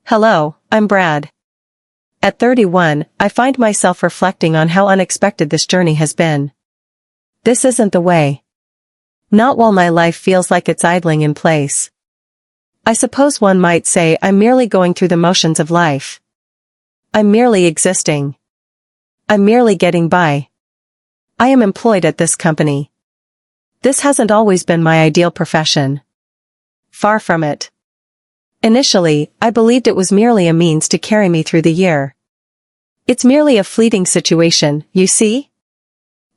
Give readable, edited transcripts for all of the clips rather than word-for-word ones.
Hello, I'm Brad. At 31, I find myself reflecting on how unexpected this journey has been. This isn't the way. Not while my life feels like it's idling in place. I suppose one might say I'm merely going through the motions of life. I'm merely existing. I'm merely getting by. I am employed at this company. This hasn't always been my ideal profession. Far from it. Initially, I believed it was merely a means to carry me through the year. It's merely a fleeting situation, you see?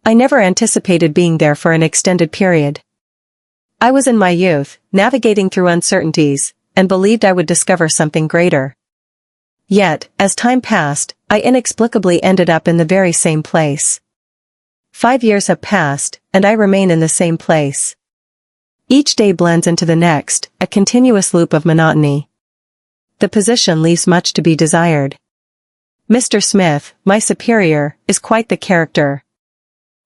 I never anticipated being there for an extended period. I was in my youth, navigating through uncertainties, and believed I would discover something greater. Yet, as time passed, I inexplicably ended up in the very same place. 5 years have passed, and I remain in the same place. Each day blends into the next, a continuous loop of monotony. The position leaves much to be desired. Mr. Smith, my superior, is quite the character.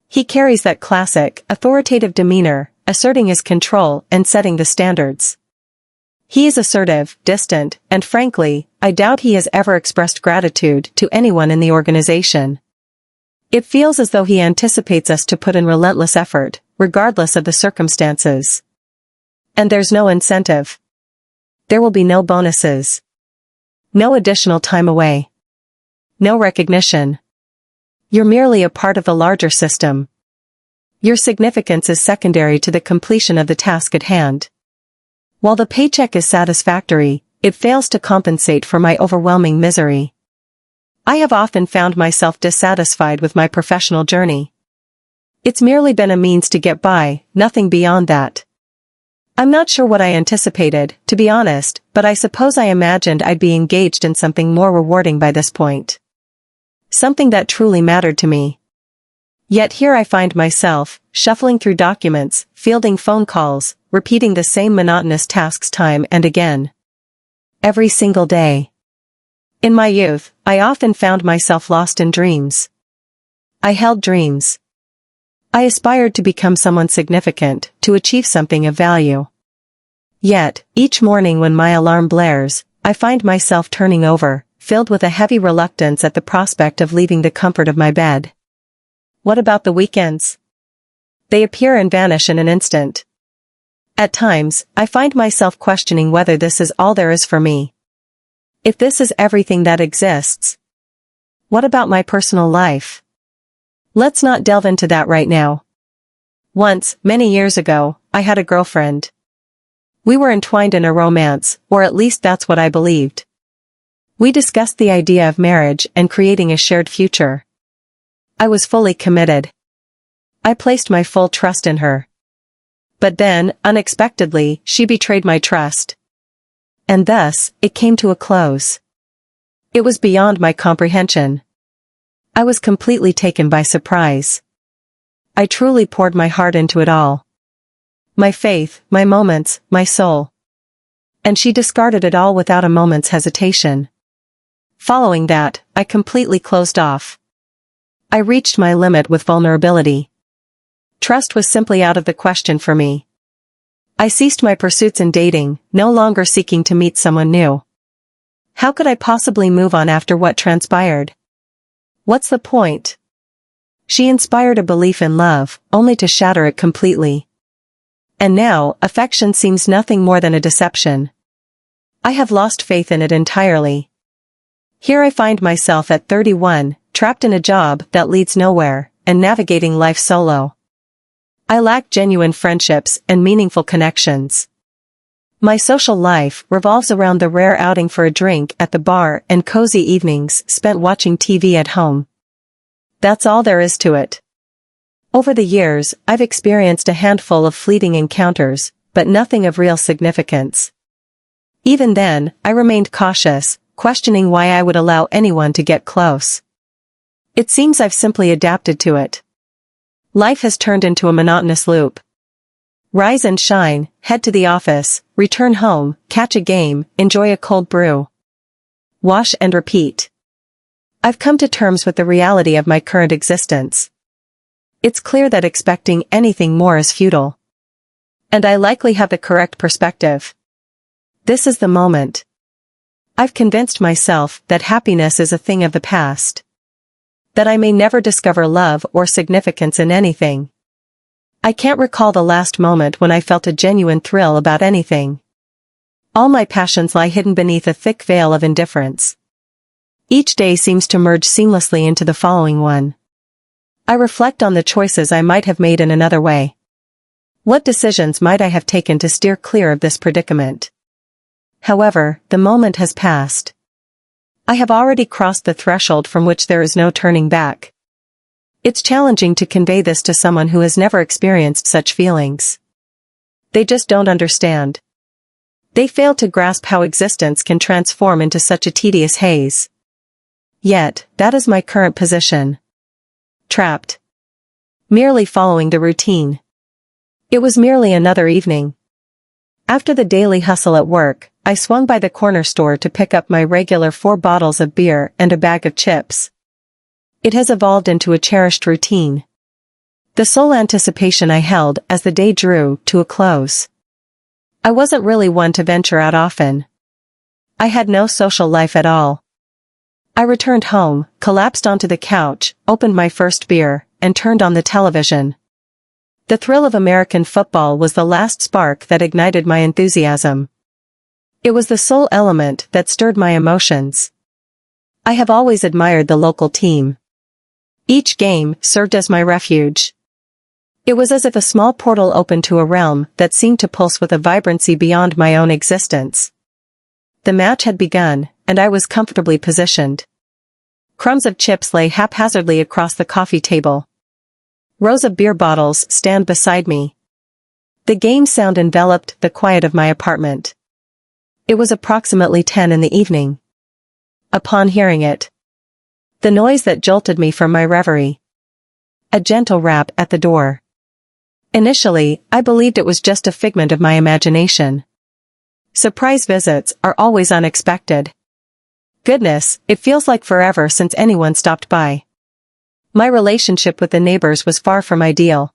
He carries that classic, authoritative demeanor, asserting his control and setting the standards. He is assertive, distant, and frankly, I doubt he has ever expressed gratitude to anyone in the organization. It feels as though he anticipates us to put in relentless effort, regardless of the circumstances. And there's no incentive. There will be no bonuses. No additional time away. No recognition. You're merely a part of the larger system. Your significance is secondary to the completion of the task at hand. While the paycheck is satisfactory, it fails to compensate for my overwhelming misery. I have often found myself dissatisfied with my professional journey. It's merely been a means to get by, nothing beyond that. I'm not sure what I anticipated, to be honest, but I suppose I imagined I'd be engaged in something more rewarding by this point. Something that truly mattered to me. Yet here I find myself, shuffling through documents, fielding phone calls, repeating the same monotonous tasks time and again. Every single day. In my youth, I often found myself lost in dreams. I held dreams. I aspired to become someone significant, to achieve something of value. Yet, each morning when my alarm blares, I find myself turning over, filled with a heavy reluctance at the prospect of leaving the comfort of my bed. What about the weekends? They appear and vanish in an instant. At times, I find myself questioning whether this is all there is for me. If this is everything that exists, what about my personal life? Let's not delve into that right now. Once, many years ago, I had a girlfriend. We were entwined in a romance, or at least that's what I believed. We discussed the idea of marriage and creating a shared future. I was fully committed. I placed my full trust in her. But then, unexpectedly, she betrayed my trust. And thus, it came to a close. It was beyond my comprehension. I was completely taken by surprise. I truly poured my heart into it all. My faith, my moments, my soul. And she discarded it all without a moment's hesitation. Following that, I completely closed off. I reached my limit with vulnerability. Trust was simply out of the question for me. I ceased my pursuits in dating, no longer seeking to meet someone new. How could I possibly move on after what transpired? What's the point? She inspired a belief in love, only to shatter it completely. And now, affection seems nothing more than a deception. I have lost faith in it entirely. Here I find myself at 31, trapped in a job that leads nowhere, and navigating life solo. I lack genuine friendships and meaningful connections. My social life revolves around the rare outing for a drink at the bar and cozy evenings spent watching TV at home. That's all there is to it. Over the years, I've experienced a handful of fleeting encounters, but nothing of real significance. Even then, I remained cautious, questioning why I would allow anyone to get close. It seems I've simply adapted to it. Life has turned into a monotonous loop. Rise and shine, head to the office, return home, catch a game, enjoy a cold brew. Wash and repeat. I've come to terms with the reality of my current existence. It's clear that expecting anything more is futile. And I likely have the correct perspective. This is the moment. I've convinced myself that happiness is a thing of the past. That I may never discover love or significance in anything. I can't recall the last moment when I felt a genuine thrill about anything. All my passions lie hidden beneath a thick veil of indifference. Each day seems to merge seamlessly into the following one. I reflect on the choices I might have made in another way. What decisions might I have taken to steer clear of this predicament? However, the moment has passed. I have already crossed the threshold from which there is no turning back. It's challenging to convey this to someone who has never experienced such feelings. They just don't understand. They fail to grasp how existence can transform into such a tedious haze. Yet, that is my current position. Trapped. Merely following the routine. It was merely another evening. After the daily hustle at work, I swung by the corner store to pick up my regular 4 bottles of beer and a bag of chips. It has evolved into a cherished routine. The sole anticipation I held as the day drew to a close. I wasn't really one to venture out often. I had no social life at all. I returned home, collapsed onto the couch, opened my first beer, and turned on the television. The thrill of American football was the last spark that ignited my enthusiasm. It was the sole element that stirred my emotions. I have always admired the local team. Each game served as my refuge. It was as if a small portal opened to a realm that seemed to pulse with a vibrancy beyond my own existence. The match had begun, and I was comfortably positioned. Crumbs of chips lay haphazardly across the coffee table. Rows of beer bottles stand beside me. The game sound enveloped the quiet of my apartment. It was approximately 10 in the evening. Upon hearing it, the noise that jolted me from my reverie. A gentle rap at the door. Initially, I believed it was just a figment of my imagination. Surprise visits are always unexpected. Goodness, it feels like forever since anyone stopped by. My relationship with the neighbors was far from ideal.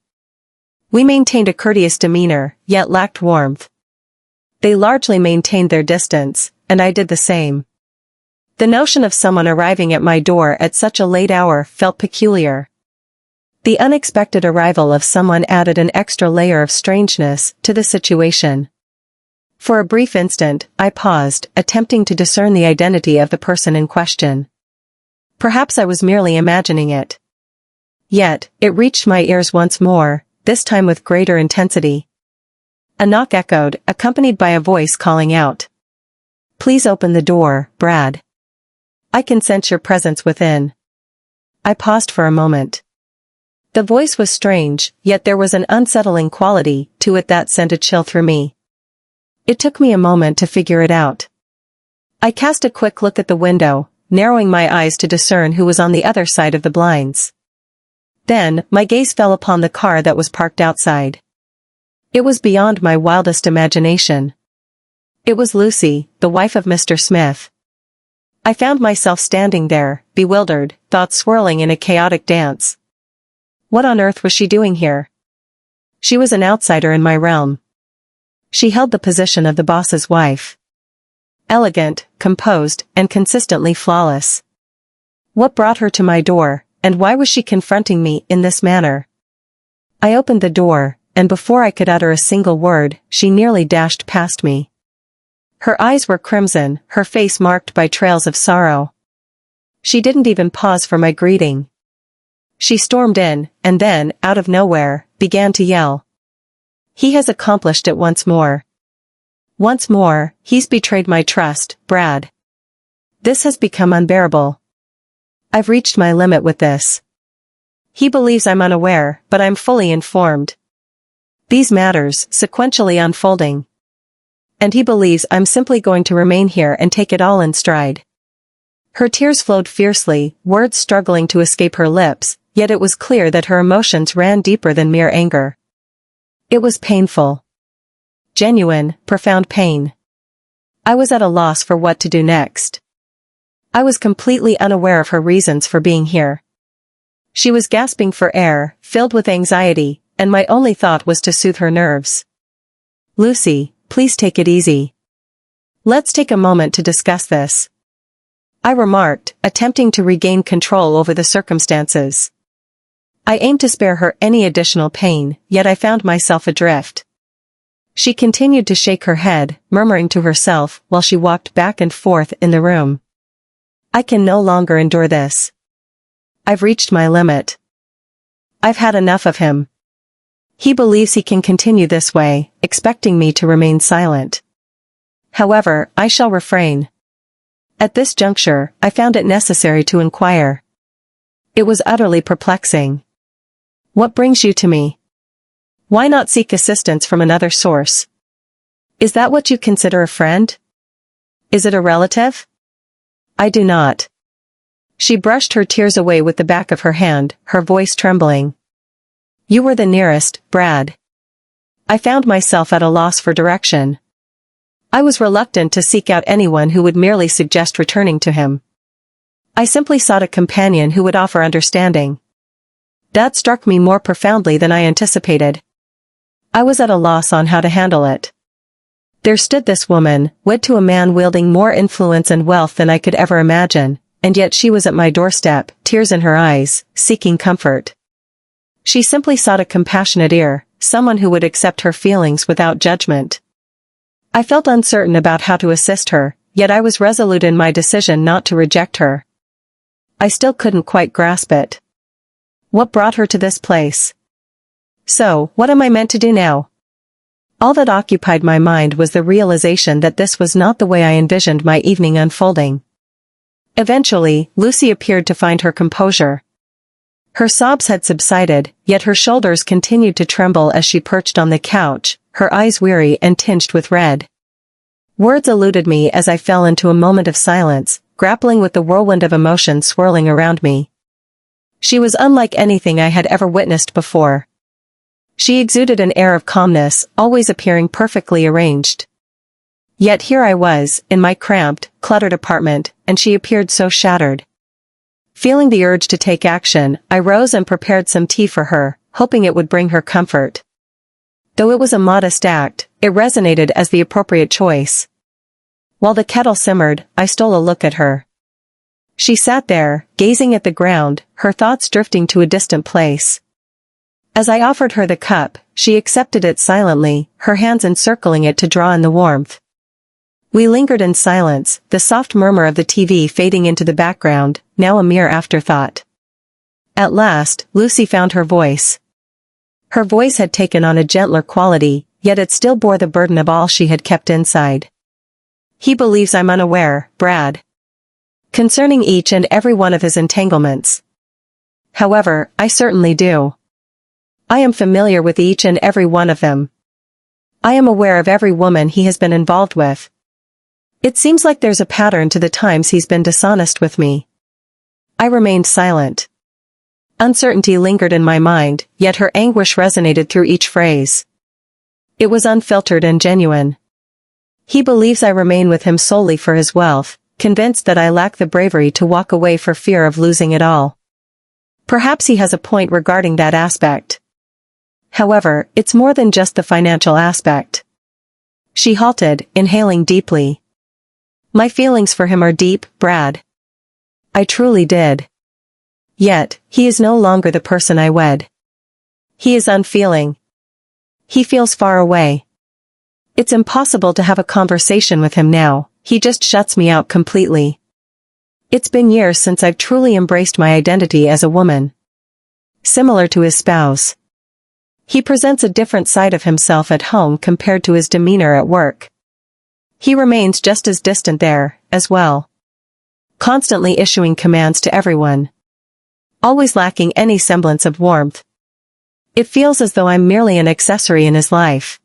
We maintained a courteous demeanor, yet lacked warmth. They largely maintained their distance, and I did the same. The notion of someone arriving at my door at such a late hour felt peculiar. The unexpected arrival of someone added an extra layer of strangeness to the situation. For a brief instant, I paused, attempting to discern the identity of the person in question. Perhaps I was merely imagining it. Yet, it reached my ears once more, this time with greater intensity. A knock echoed, accompanied by a voice calling out. "Please open the door, Brad. I can sense your presence within." I paused for a moment. The voice was strange, yet there was an unsettling quality to it that sent a chill through me. It took me a moment to figure it out. I cast a quick look at the window, narrowing my eyes to discern who was on the other side of the blinds. Then, my gaze fell upon the car that was parked outside. It was beyond my wildest imagination. It was Lucy, the wife of Mr. Smith. I found myself standing there, bewildered, thoughts swirling in a chaotic dance. What on earth was she doing here? She was an outsider in my realm. She held the position of the boss's wife. Elegant, composed, and consistently flawless. What brought her to my door, and why was she confronting me in this manner? I opened the door, and before I could utter a single word, she nearly dashed past me. Her eyes were crimson, her face marked by trails of sorrow. She didn't even pause for my greeting. She stormed in, and then, out of nowhere, began to yell. "He has accomplished it once more. Once more, he's betrayed my trust, Brad. This has become unbearable. I've reached my limit with this. He believes I'm unaware, but I'm fully informed. These matters, sequentially unfolding. And he believes I'm simply going to remain here and take it all in stride." Her tears flowed fiercely, words struggling to escape her lips, yet it was clear that her emotions ran deeper than mere anger. It was painful. Genuine, profound pain. I was at a loss for what to do next. I was completely unaware of her reasons for being here. She was gasping for air, filled with anxiety, and my only thought was to soothe her nerves. "Lucy, please take it easy. Let's take a moment to discuss this, I remarked, attempting to regain control over the circumstances. I aimed to spare her any additional pain, yet I found myself adrift. She continued to shake her head, murmuring to herself while she walked back and forth in the room. I can no longer endure this. I've reached my limit. I've had enough of him. He believes he can continue this way, expecting me to remain silent. However, I shall refrain. At this juncture, I found it necessary to inquire. It was utterly perplexing. What brings you to me? Why not seek assistance from another source? Is that what you consider a friend? Is it a relative? I do not. She brushed her tears away with the back of her hand, her voice trembling. You were the nearest, Brad. I found myself at a loss for direction. I was reluctant to seek out anyone who would merely suggest returning to him. I simply sought a companion who would offer understanding. That struck me more profoundly than I anticipated. I was at a loss on how to handle it. There stood this woman, wed to a man wielding more influence and wealth than I could ever imagine, and yet she was at my doorstep, tears in her eyes, seeking comfort. She simply sought a compassionate ear, someone who would accept her feelings without judgment. I felt uncertain about how to assist her, yet I was resolute in my decision not to reject her. I still couldn't quite grasp it. What brought her to this place? So, what am I meant to do now? All that occupied my mind was the realization that this was not the way I envisioned my evening unfolding. Eventually, Lucy appeared to find her composure. Her sobs had subsided, yet her shoulders continued to tremble as she perched on the couch, her eyes weary and tinged with red. Words eluded me as I fell into a moment of silence, grappling with the whirlwind of emotion swirling around me. She was unlike anything I had ever witnessed before. She exuded an air of calmness, always appearing perfectly arranged. Yet here I was, in my cramped, cluttered apartment, and she appeared so shattered. Feeling the urge to take action, I rose and prepared some tea for her, hoping it would bring her comfort. Though it was a modest act, it resonated as the appropriate choice. While the kettle simmered, I stole a look at her. She sat there, gazing at the ground, her thoughts drifting to a distant place. As I offered her the cup, she accepted it silently, her hands encircling it to draw in the warmth. We lingered in silence, the soft murmur of the TV fading into the background, now a mere afterthought. At last, Lucy found her voice. Her voice had taken on a gentler quality, yet it still bore the burden of all she had kept inside. He believes I'm unaware, Brad. Concerning each and every one of his entanglements. However, I certainly do. I am familiar with each and every one of them. I am aware of every woman he has been involved with. It seems like there's a pattern to the times he's been dishonest with me. I remained silent. Uncertainty lingered in my mind, yet her anguish resonated through each phrase. It was unfiltered and genuine. He believes I remain with him solely for his wealth, convinced that I lack the bravery to walk away for fear of losing it all. Perhaps he has a point regarding that aspect. However, it's more than just the financial aspect. She halted, inhaling deeply. My feelings for him are deep, Brad. I truly did. Yet, he is no longer the person I wed. He is unfeeling. He feels far away. It's impossible to have a conversation with him now, he just shuts me out completely. It's been years since I've truly embraced my identity as a woman. Similar to his spouse. He presents a different side of himself at home compared to his demeanor at work. He remains just as distant there, as well. Constantly issuing commands to everyone. Always lacking any semblance of warmth. It feels as though I'm merely an accessory in his life.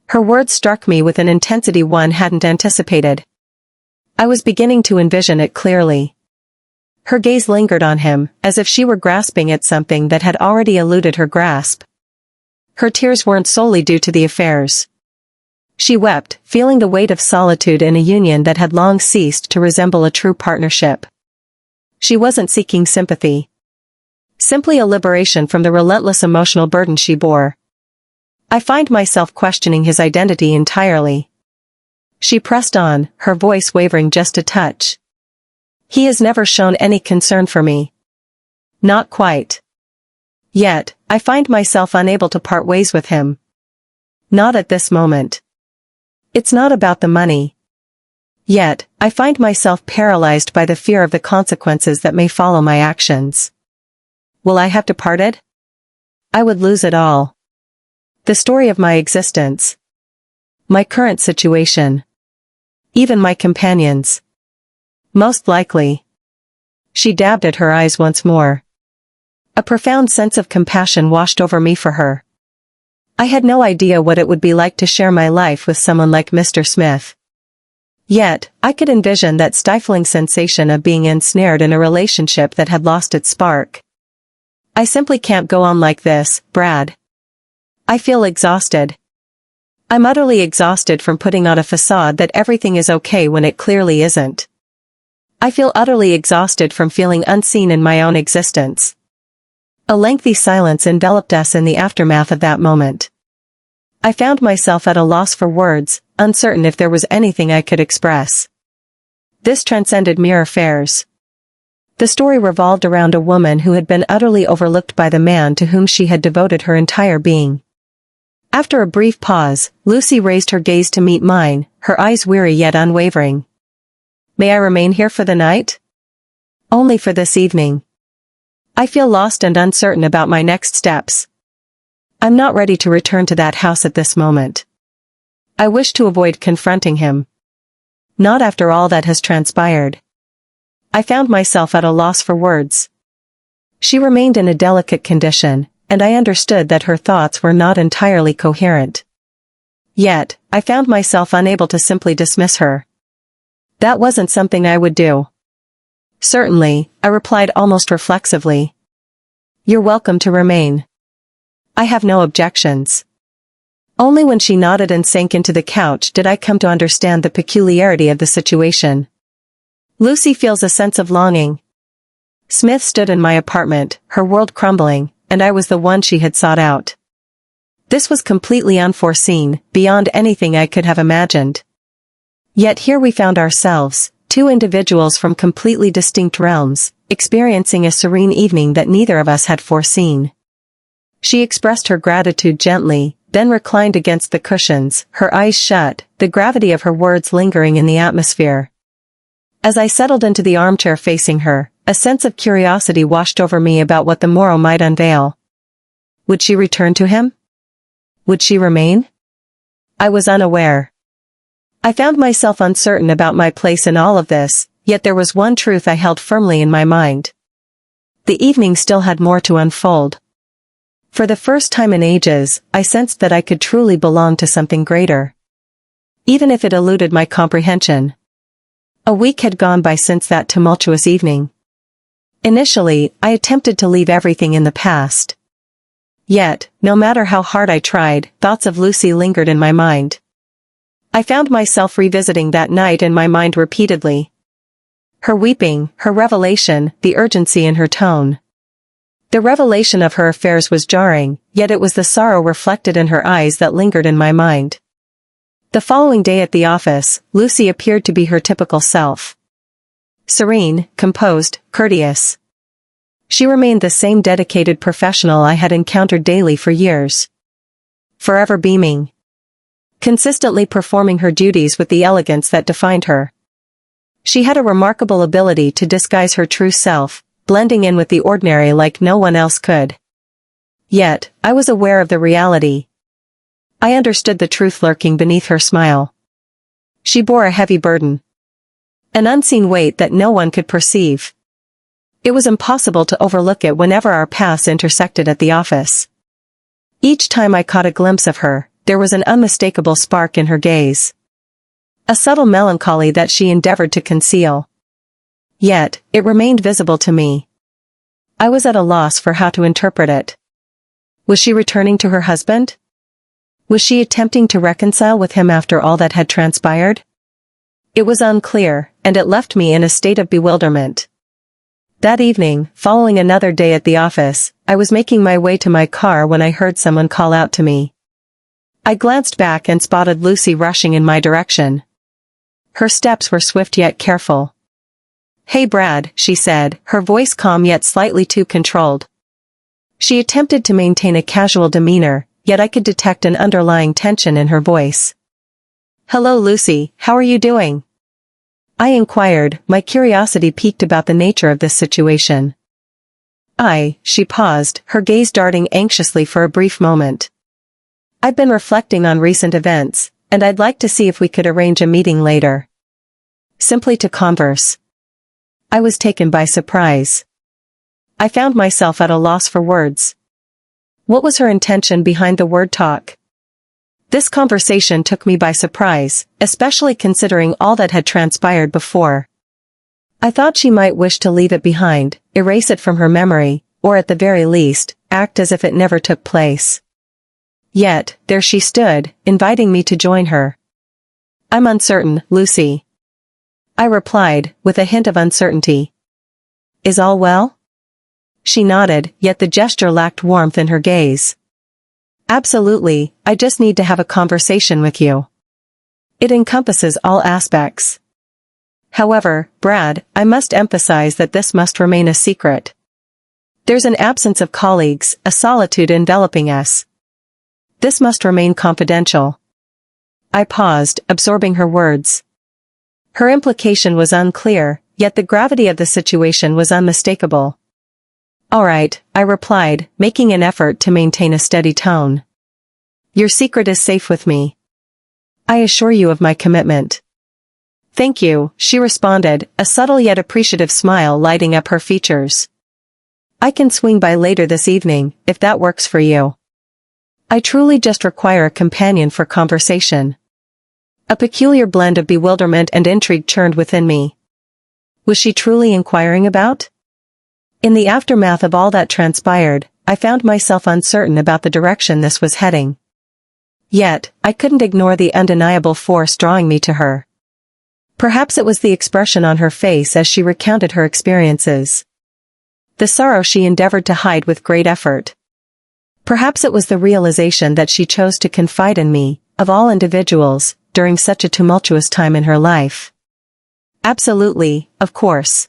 Her words struck me with an intensity one hadn't anticipated. I was beginning to envision it clearly. Her gaze lingered on him, as if she were grasping at something that had already eluded her grasp. Her tears weren't solely due to the affairs. She wept, feeling the weight of solitude in a union that had long ceased to resemble a true partnership. She wasn't seeking sympathy. Simply a liberation from the relentless emotional burden she bore. I find myself questioning his identity entirely. She pressed on, her voice wavering just a touch. He has never shown any concern for me. Not quite. Yet, I find myself unable to part ways with him. Not at this moment. It's not about the money. Yet, I find myself paralyzed by the fear of the consequences that may follow my actions. Will I have to part it? I would lose it all. The story of my existence. My current situation. Even my companions. Most likely. She dabbed at her eyes once more. A profound sense of compassion washed over me for her. I had no idea what it would be like to share my life with someone like Mr. Smith. Yet, I could envision that stifling sensation of being ensnared in a relationship that had lost its spark. I simply can't go on like this, Brad. I feel exhausted. I'm utterly exhausted from putting on a facade that everything is okay when it clearly isn't. I feel utterly exhausted from feeling unseen in my own existence. A lengthy silence enveloped us in the aftermath of that moment. I found myself at a loss for words, uncertain if there was anything I could express. This transcended mere affairs. The story revolved around a woman who had been utterly overlooked by the man to whom she had devoted her entire being. After a brief pause, Lucy raised her gaze to meet mine, her eyes weary yet unwavering. May I remain here for the night? Only for this evening. I feel lost and uncertain about my next steps. I'm not ready to return to that house at this moment. I wish to avoid confronting him. Not after all that has transpired. I found myself at a loss for words. She remained in a delicate condition, and I understood that her thoughts were not entirely coherent. Yet, I found myself unable to simply dismiss her. That wasn't something I would do. Certainly, I replied almost reflexively. You're welcome to remain. I have no objections. Only when she nodded and sank into the couch did I come to understand the peculiarity of the situation. Lucy feels a sense of longing. Smith stood in my apartment, her world crumbling, and I was the one she had sought out. This was completely unforeseen, beyond anything I could have imagined. Yet here we found ourselves, two individuals from completely distinct realms, experiencing a serene evening that neither of us had foreseen. She expressed her gratitude gently, then reclined against the cushions, her eyes shut, the gravity of her words lingering in the atmosphere. As I settled into the armchair facing her, a sense of curiosity washed over me about what the morrow might unveil. Would she return to him? Would she remain? I was unaware. I found myself uncertain about my place in all of this, yet there was one truth I held firmly in my mind. The evening still had more to unfold. For the first time in ages, I sensed that I could truly belong to something greater. Even if it eluded my comprehension. A week had gone by since that tumultuous evening. Initially, I attempted to leave everything in the past. Yet, no matter how hard I tried, thoughts of Lucy lingered in my mind. I found myself revisiting that night in my mind repeatedly. Her weeping, her revelation, the urgency in her tone. The revelation of her affairs was jarring, yet it was the sorrow reflected in her eyes that lingered in my mind. The following day at the office, Lucy appeared to be her typical self. Serene, composed, courteous. She remained the same dedicated professional I had encountered daily for years. Forever beaming. Consistently performing her duties with the elegance that defined her. She had a remarkable ability to disguise her true self, blending in with the ordinary like no one else could. Yet, I was aware of the reality. I understood the truth lurking beneath her smile. She bore a heavy burden. An unseen weight that no one could perceive. It was impossible to overlook it whenever our paths intersected at the office. Each time I caught a glimpse of her, there was an unmistakable spark in her gaze. A subtle melancholy that she endeavored to conceal. Yet, it remained visible to me. I was at a loss for how to interpret it. Was she returning to her husband? Was she attempting to reconcile with him after all that had transpired? It was unclear, and it left me in a state of bewilderment. That evening, following another day at the office, I was making my way to my car when I heard someone call out to me. I glanced back and spotted Lucy rushing in my direction. her steps were swift yet careful. "Hey Brad," she said, her voice calm yet slightly too controlled. She attempted to maintain a casual demeanor, yet I could detect an underlying tension in her voice. "Hello Lucy, how are you doing?" I inquired, my curiosity piqued about the nature of this situation. She paused, her gaze darting anxiously for a brief moment. "I've been reflecting on recent events, and I'd like to see if we could arrange a meeting later. Simply to converse." I was taken by surprise. I found myself at a loss for words. What was her intention behind the word talk? This conversation took me by surprise, especially considering all that had transpired before. I thought she might wish to leave it behind, erase it from her memory, or at the very least, act as if it never took place. Yet, there she stood, inviting me to join her. "I'm uncertain, Lucy," I replied, with a hint of uncertainty. "Is all well?" She nodded, yet the gesture lacked warmth in her gaze. "Absolutely, I just need to have a conversation with you. It encompasses all aspects. However, Brad, I must emphasize that this must remain a secret. There's an absence of colleagues, a solitude enveloping us. This must remain confidential." I paused, absorbing her words. Her implication was unclear, yet the gravity of the situation was unmistakable. "All right," I replied, making an effort to maintain a steady tone. "Your secret is safe with me. I assure you of my commitment." "Thank you," she responded, a subtle yet appreciative smile lighting up her features. "I can swing by later this evening, if that works for you. I truly just require a companion for conversation." A peculiar blend of bewilderment and intrigue churned within me. Was she truly inquiring about? In the aftermath of all that transpired, I found myself uncertain about the direction this was heading. Yet, I couldn't ignore the undeniable force drawing me to her. Perhaps it was the expression on her face as she recounted her experiences. The sorrow she endeavored to hide with great effort. Perhaps it was the realization that she chose to confide in me, of all individuals, during such a tumultuous time in her life. "Absolutely, of course,"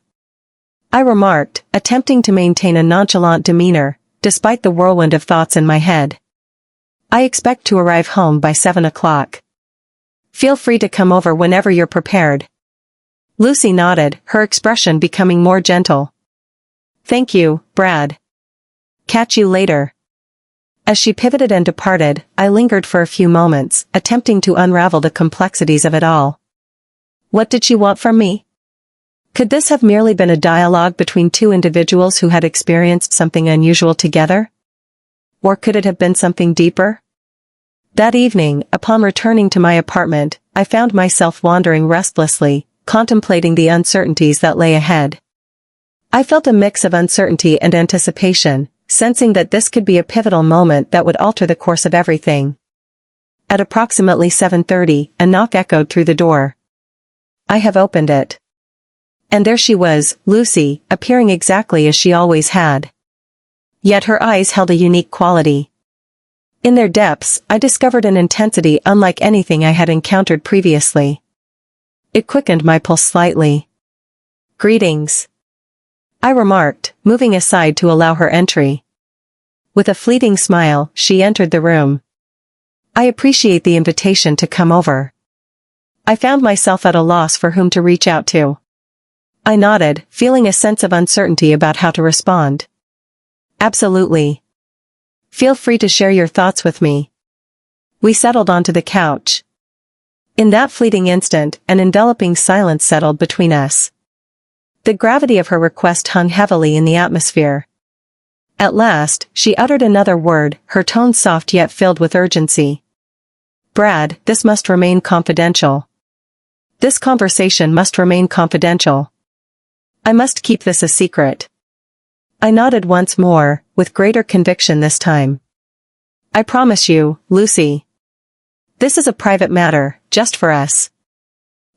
I remarked, attempting to maintain a nonchalant demeanor, despite the whirlwind of thoughts in my head. "I expect to arrive home by 7 o'clock. Feel free to come over whenever you're prepared." Lucy nodded, her expression becoming more gentle. "Thank you, Brad. Catch you later." As she pivoted and departed, I lingered for a few moments, attempting to unravel the complexities of it all. What did she want from me? Could this have merely been a dialogue between two individuals who had experienced something unusual together? Or could it have been something deeper? That evening, upon returning to my apartment, I found myself wandering restlessly, contemplating the uncertainties that lay ahead. I felt a mix of uncertainty and anticipation, sensing that this could be a pivotal moment that would alter the course of everything. At approximately 7:30, a knock echoed through the door. I have opened it. And there she was, Lucy, appearing exactly as she always had. Yet her eyes held a unique quality. In their depths, I discovered an intensity unlike anything I had encountered previously. It quickened my pulse slightly. "Greetings," I remarked, moving aside to allow her entry. With a fleeting smile, she entered the room. "I appreciate the invitation to come over." I found myself at a loss for whom to reach out to. I nodded, feeling a sense of uncertainty about how to respond. "Absolutely. Feel free to share your thoughts with me." We settled onto the couch. In that fleeting instant, an enveloping silence settled between us. The gravity of her request hung heavily in the atmosphere. At last, she uttered another word, her tone soft yet filled with urgency. "Brad, this must remain confidential. This conversation must remain confidential. I must keep this a secret." I nodded once more, with greater conviction this time. "I promise you, Lucy. This is a private matter, just for us."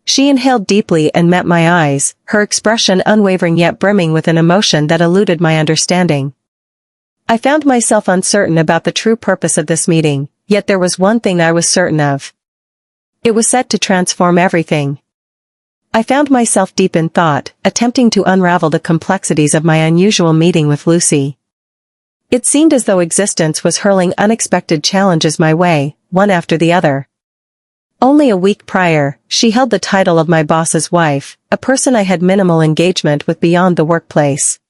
She inhaled deeply and met my eyes, her expression unwavering yet brimming with an emotion that eluded my understanding. I found myself uncertain about the true purpose of this meeting, yet there was one thing I was certain of. It was set to transform everything. I found myself deep in thought, attempting to unravel the complexities of my unusual meeting with Lucy. It seemed as though existence was hurling unexpected challenges my way, one after the other. Only a week prior, she held the title of my boss's wife, a person I had minimal engagement with beyond the workplace.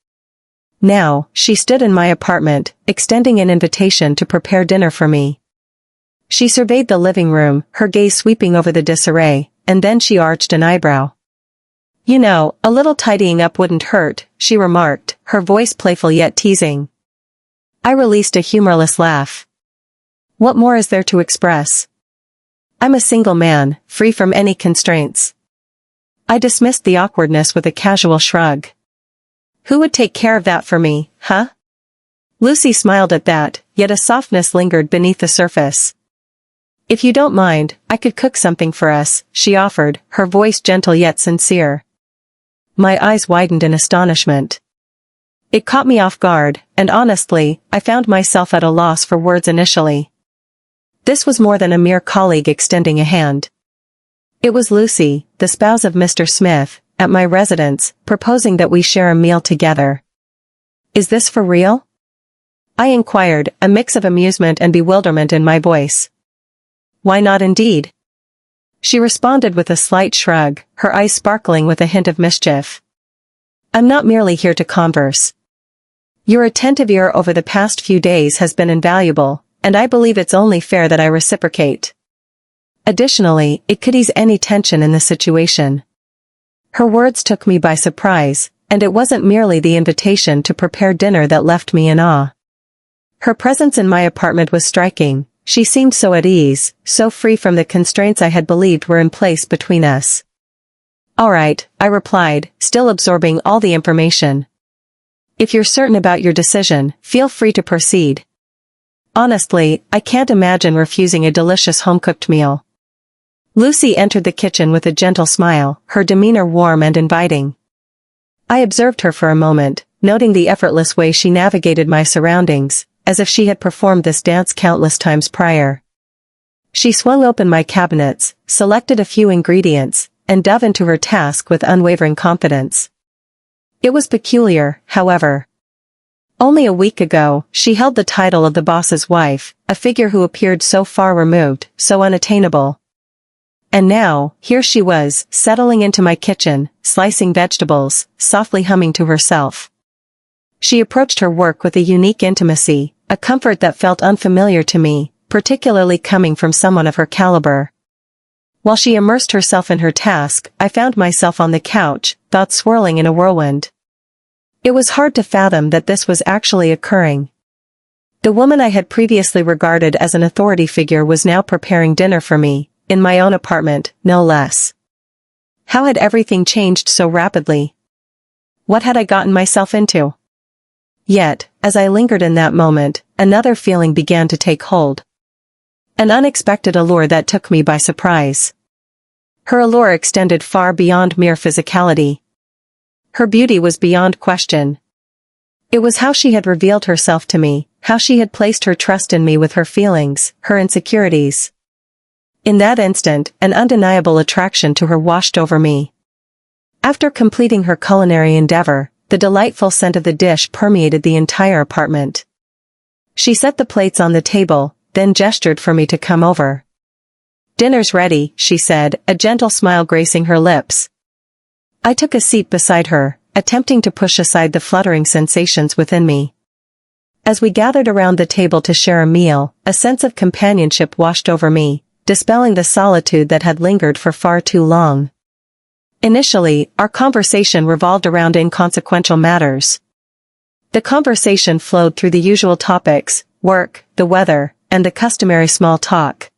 Now, she stood in my apartment, extending an invitation to prepare dinner for me. She surveyed the living room, her gaze sweeping over the disarray, and then she arched an eyebrow. "You know, a little tidying up wouldn't hurt," she remarked, her voice playful yet teasing. I released a humorless laugh. What more is there to express? I'm a single man, free from any constraints. I dismissed the awkwardness with a casual shrug. Who would take care of that for me, huh? Lucy smiled at that, yet a softness lingered beneath the surface. If you don't mind, I could cook something for us, she offered, her voice gentle yet sincere. My eyes widened in astonishment. It caught me off guard, and honestly, I found myself at a loss for words initially. This was more than a mere colleague extending a hand. It was Lucy, the spouse of Mr. Smith, at my residence, proposing that we share a meal together. Is this for real? I inquired, a mix of amusement and bewilderment in my voice. Why not indeed? She responded with a slight shrug, her eyes sparkling with a hint of mischief. I'm not merely here to converse. Your attentive ear over the past few days has been invaluable, and I believe it's only fair that I reciprocate. Additionally, it could ease any tension in the situation. Her words took me by surprise, and it wasn't merely the invitation to prepare dinner that left me in awe. Her presence in my apartment was striking. She seemed so at ease, so free from the constraints I had believed were in place between us. All right, I replied, still absorbing all the information. If you're certain about your decision, feel free to proceed. Honestly, I can't imagine refusing a delicious home-cooked meal. Lucy entered the kitchen with a gentle smile, her demeanor warm and inviting. I observed her for a moment, noting the effortless way she navigated my surroundings, as if she had performed this dance countless times prior. She swung open my cabinets, selected a few ingredients, and dove into her task with unwavering confidence. It was peculiar, however. Only a week ago, she held the title of the boss's wife, a figure who appeared so far removed, so unattainable. And now, here she was, settling into my kitchen, slicing vegetables, softly humming to herself. She approached her work with a unique intimacy, a comfort that felt unfamiliar to me, particularly coming from someone of her caliber. While she immersed herself in her task, I found myself on the couch, thoughts swirling in a whirlwind. It was hard to fathom that this was actually occurring. The woman I had previously regarded as an authority figure was now preparing dinner for me, in my own apartment, no less. How had everything changed so rapidly? What had I gotten myself into? Yet, as I lingered in that moment, another feeling began to take hold. An unexpected allure that took me by surprise. Her allure extended far beyond mere physicality. Her beauty was beyond question. It was how she had revealed herself to me, how she had placed her trust in me with her feelings, her insecurities. In that instant, an undeniable attraction to her washed over me. After completing her culinary endeavor, the delightful scent of the dish permeated the entire apartment. She set the plates on the table, then gestured for me to come over. Dinner's ready, she said, a gentle smile gracing her lips. I took a seat beside her, attempting to push aside the fluttering sensations within me. As we gathered around the table to share a meal, a sense of companionship washed over me, dispelling the solitude that had lingered for far too long. Initially, our conversation revolved around inconsequential matters. The conversation flowed through the usual topics, work, the weather, and the customary small talk.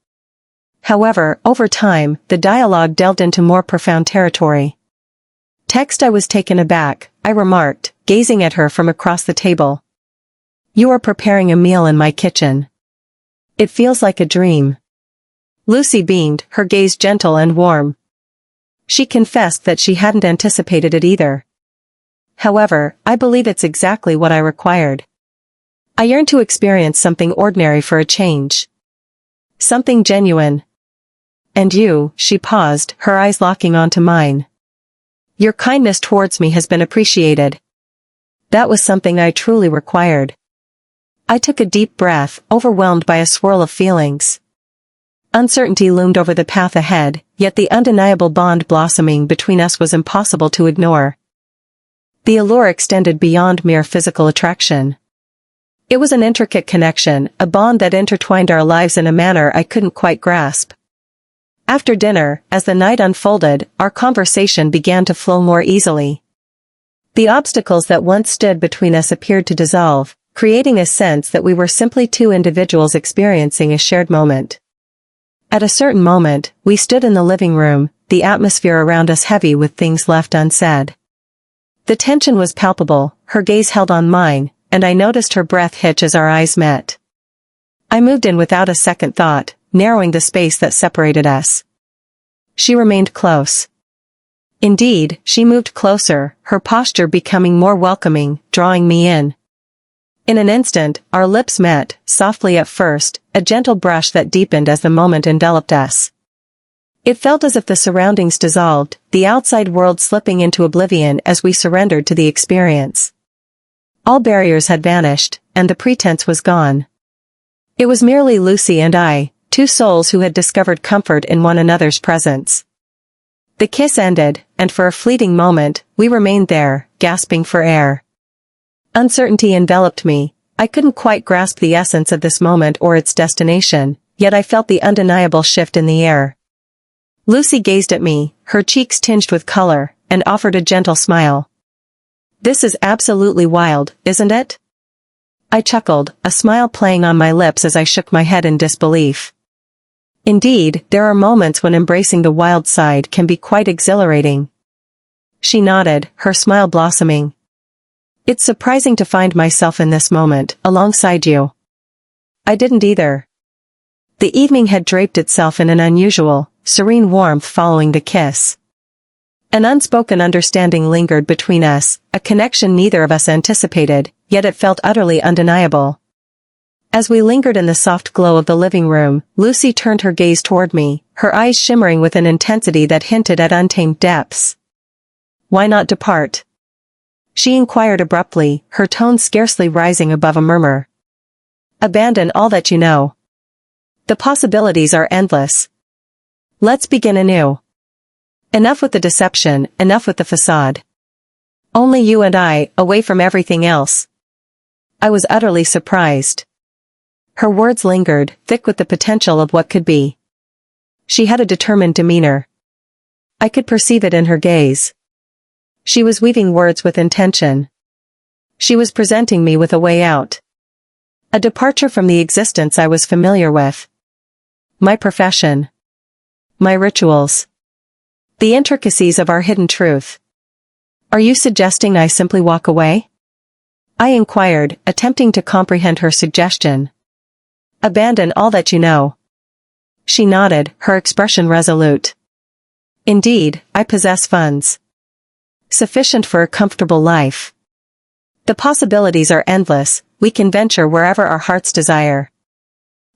However, over time, the dialogue delved into more profound territory. I was taken aback, I remarked, gazing at her from across the table. You are preparing a meal in my kitchen. It feels like a dream. Lucy beamed, her gaze gentle and warm. She confessed that she hadn't anticipated it either. However, I believe it's exactly what I required. I yearned to experience something ordinary for a change. Something genuine. And you, she paused, her eyes locking onto mine. Your kindness towards me has been appreciated. That was something I truly required. I took a deep breath, overwhelmed by a swirl of feelings. Uncertainty loomed over the path ahead, yet the undeniable bond blossoming between us was impossible to ignore. The allure extended beyond mere physical attraction. It was an intricate connection, a bond that intertwined our lives in a manner I couldn't quite grasp. After dinner, as the night unfolded, our conversation began to flow more easily. The obstacles that once stood between us appeared to dissolve, creating a sense that we were simply two individuals experiencing a shared moment. At a certain moment, we stood in the living room, the atmosphere around us heavy with things left unsaid. The tension was palpable, her gaze held on mine, and I noticed her breath hitch as our eyes met. I moved in without a second thought, narrowing the space that separated us. She remained close. Indeed, she moved closer, her posture becoming more welcoming, drawing me in. In an instant, our lips met, softly at first, a gentle brush that deepened as the moment enveloped us. It felt as if the surroundings dissolved, the outside world slipping into oblivion as we surrendered to the experience. All barriers had vanished, and the pretense was gone. It was merely Lucy and I, two souls who had discovered comfort in one another's presence. The kiss ended, and for a fleeting moment, we remained there, gasping for air. Uncertainty enveloped me. I couldn't quite grasp the essence of this moment or its destination, yet I felt the undeniable shift in the air. Lucy gazed at me, her cheeks tinged with color, and offered a gentle smile. "This is absolutely wild, isn't it?" I chuckled, a smile playing on my lips as I shook my head in disbelief. Indeed, there are moments when embracing the wild side can be quite exhilarating. She nodded, her smile blossoming. "It's surprising to find myself in this moment, alongside you." I didn't either. The evening had draped itself in an unusual, serene warmth following the kiss. An unspoken understanding lingered between us, a connection neither of us anticipated, yet it felt utterly undeniable. As we lingered in the soft glow of the living room, Lucy turned her gaze toward me, her eyes shimmering with an intensity that hinted at untamed depths. "Why not depart?" she inquired abruptly, her tone scarcely rising above a murmur. "Abandon all that you know. The possibilities are endless. Let's begin anew. Enough with the deception, enough with the facade. Only you and I, away from everything else." I was utterly surprised. Her words lingered, thick with the potential of what could be. She had a determined demeanor. I could perceive it in her gaze. She was weaving words with intention. She was presenting me with a way out. A departure from the existence I was familiar with. My profession. My rituals. The intricacies of our hidden truth. "Are you suggesting I simply walk away?" I inquired, attempting to comprehend her suggestion. "Abandon all that you know." She nodded, her expression resolute. "Indeed, I possess funds sufficient for a comfortable life. The possibilities are endless, we can venture wherever our hearts desire.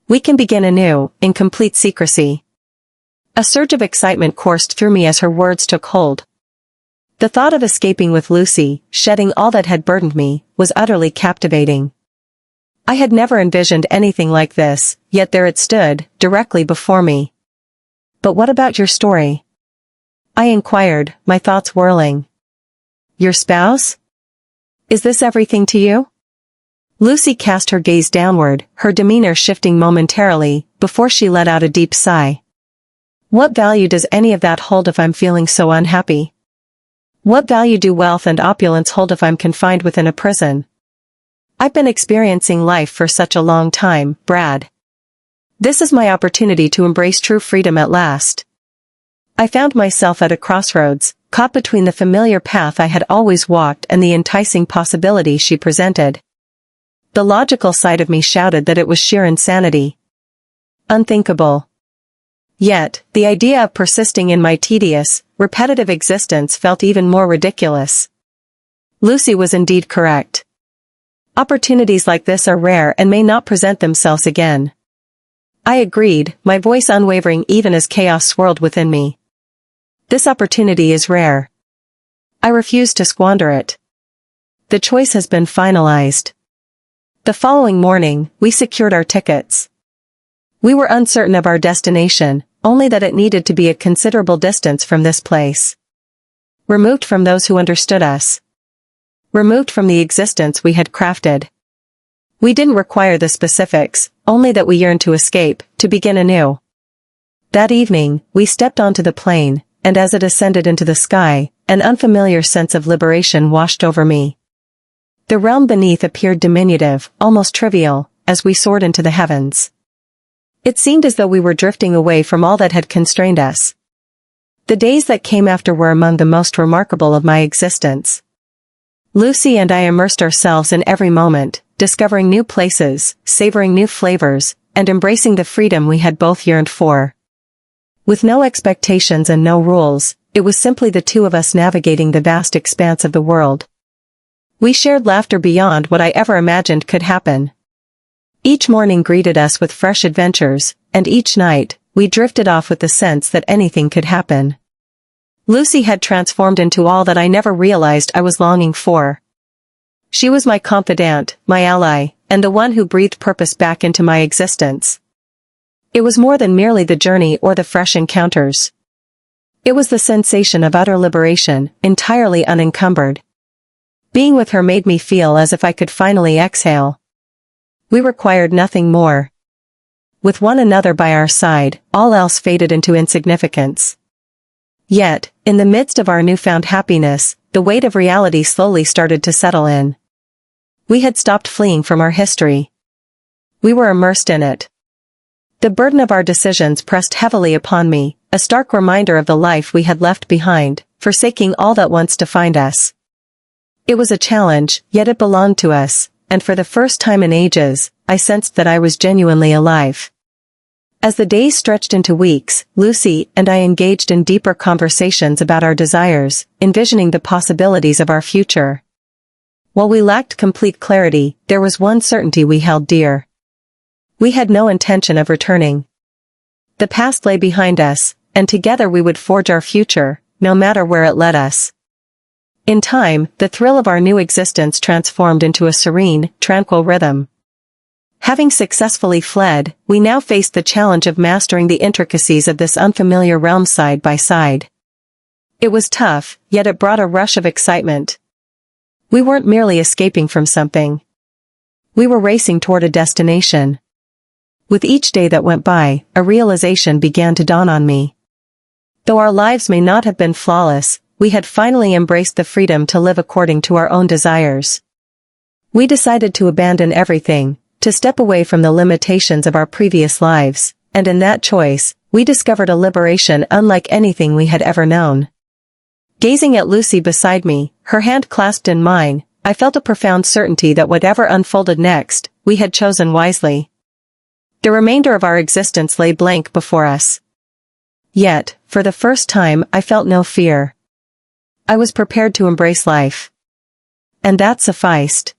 We can begin anew, in complete secrecy." A surge of excitement coursed through me as her words took hold. The thought of escaping with Lucy, shedding all that had burdened me, was utterly captivating. I had never envisioned anything like this, yet there it stood, directly before me. "But what about your story?" I inquired, my thoughts whirling. "Your spouse? Is this everything to you?" Lucy cast her gaze downward, her demeanor shifting momentarily, before she let out a deep sigh. "What value does any of that hold if I'm feeling so unhappy? What value do wealth and opulence hold if I'm confined within a prison? I've been experiencing life for such a long time, Brad. This is my opportunity to embrace true freedom at last." I found myself at a crossroads, caught between the familiar path I had always walked and the enticing possibility she presented. The logical side of me shouted that it was sheer insanity. Unthinkable. Yet, the idea of persisting in my tedious, repetitive existence felt even more ridiculous. Lucy was indeed correct. Opportunities like this are rare and may not present themselves again. I agreed, my voice unwavering even as chaos swirled within me. "This opportunity is rare. I refuse to squander it. The choice has been finalized. The following morning, we secured our tickets. We were uncertain of our destination, only that it needed to be a considerable distance from this place. Removed from those who understood us. Removed from the existence we had crafted. We didn't require the specifics, only that we yearned to escape, to begin anew. That evening, we stepped onto the plane, and as it ascended into the sky, an unfamiliar sense of liberation washed over me. The realm beneath appeared diminutive, almost trivial, as we soared into the heavens. It seemed as though we were drifting away from all that had constrained us. The days that came after were among the most remarkable of my existence. Lucy and I immersed ourselves in every moment, discovering new places, savoring new flavors, and embracing the freedom we had both yearned for. With no expectations and no rules, it was simply the two of us navigating the vast expanse of the world. We shared laughter beyond what I ever imagined could happen. Each morning greeted us with fresh adventures, and each night, we drifted off with the sense that anything could happen. Lucy had transformed into all that I never realized I was longing for. She was my confidant, my ally, and the one who breathed purpose back into my existence. It was more than merely the journey or the fresh encounters. It was the sensation of utter liberation, entirely unencumbered. Being with her made me feel as if I could finally exhale. We required nothing more. With one another by our side, all else faded into insignificance. Yet, in the midst of our newfound happiness, the weight of reality slowly started to settle in. We had stopped fleeing from our history. We were immersed in it. The burden of our decisions pressed heavily upon me, a stark reminder of the life we had left behind, forsaking all that once defined us. It was a challenge, yet it belonged to us, and for the first time in ages, I sensed that I was genuinely alive. As the days stretched into weeks, Lucy and I engaged in deeper conversations about our desires, envisioning the possibilities of our future. While we lacked complete clarity, there was one certainty we held dear. We had no intention of returning. The past lay behind us, and together we would forge our future, no matter where it led us. In time, the thrill of our new existence transformed into a serene, tranquil rhythm. Having successfully fled, we now faced the challenge of mastering the intricacies of this unfamiliar realm side by side. It was tough, yet it brought a rush of excitement. We weren't merely escaping from something. We were racing toward a destination. With each day that went by, a realization began to dawn on me. Though our lives may not have been flawless, we had finally embraced the freedom to live according to our own desires. We decided to abandon everything, to step away from the limitations of our previous lives, and in that choice, we discovered a liberation unlike anything we had ever known. Gazing at Lucy beside me, her hand clasped in mine, I felt a profound certainty that whatever unfolded next, we had chosen wisely. The remainder of our existence lay blank before us. Yet, for the first time, I felt no fear. I was prepared to embrace life. And that sufficed.